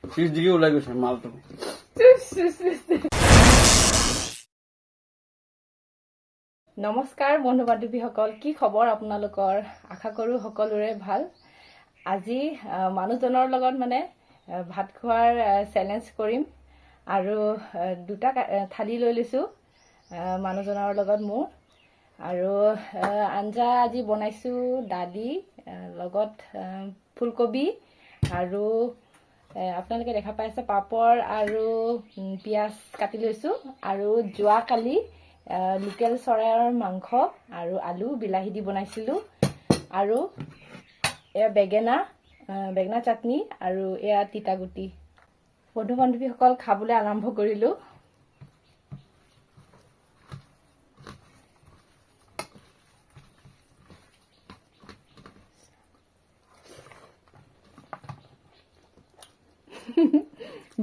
পিছ দিকে ওলাই গৈছে মালটো। নমস্কাৰ বন্ধু বান্ধৱীসকল, কি খবৰ আপোনালোকৰ? আশা কৰোঁ সকলোৰে ভাল। আজি মানুহজনৰ লগত ভাত খোৱাৰ চেলেঞ্জ কৰিম আৰু দুটা থালি লৈ লৈছোঁ মানুহজনৰ লগত মোৰ। আৰু আঞ্জা আজি বনাইছোঁ দালি লগত ফুলকবি আৰু আপোনালোকে দেখা পাইছে পাপৰ আৰু পিঁয়াজ কাটি লৈছোঁ। আৰু যোৱাকালি লোকেল চৰাইৰ মাংস আৰু আলু বিলাহী দি বনাইছিলোঁ। আৰু এয়া বেঙেনা চাটনি আৰু এয়া তিতাগুটি। বন্ধু বান্ধৱীসকল, খাবলৈ আৰম্ভ কৰিলোঁ।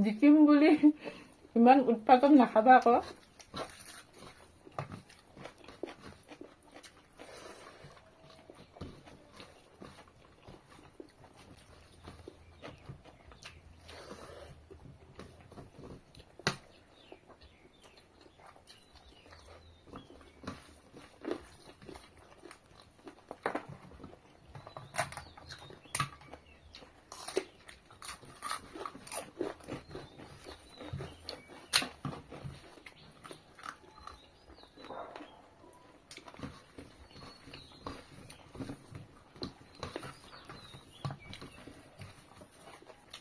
জিকিম বুলি ইমান উৎপাদন নাখাবা আকৌ।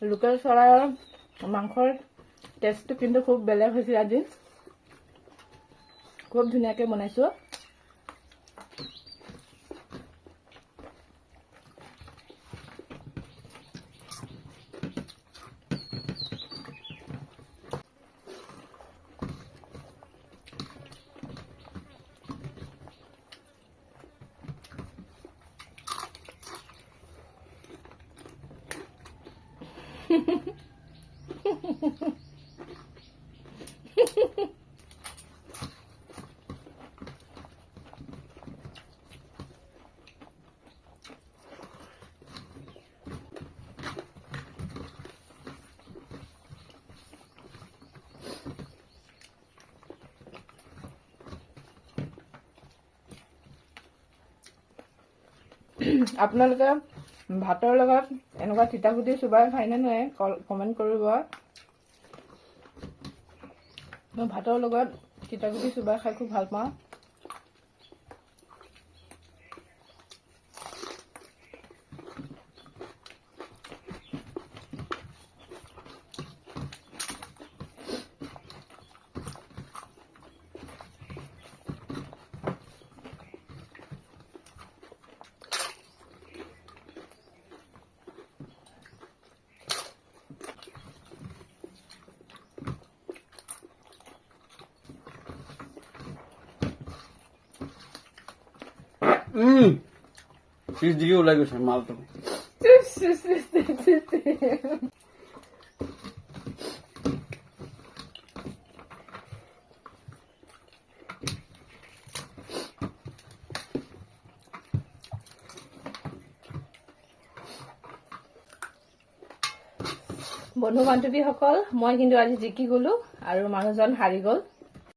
লোকেল চৰাইৰ মাংসৰ টেষ্টটো কিন্তু খুব বেলেগ হৈছে। আজি খুব ধুনীয়াকৈ বনাইছোঁ। আপোনালোকে ভাতৰ লগত এনেকুৱা তিতাগুটি চুবাই খায়নে নাই কমেণ্ট কৰিব। মই ভাতৰ লগত তিতাগুটি চুবাই খাই খুব ভাল পাওঁ। পিছ দিকে ওলাই গৈছে মালটো। বন্ধু বান্ধৱীসকল, মই কিন্তু আজি জিকি গ'লো আৰু মানুহজন হাৰি গ'ল।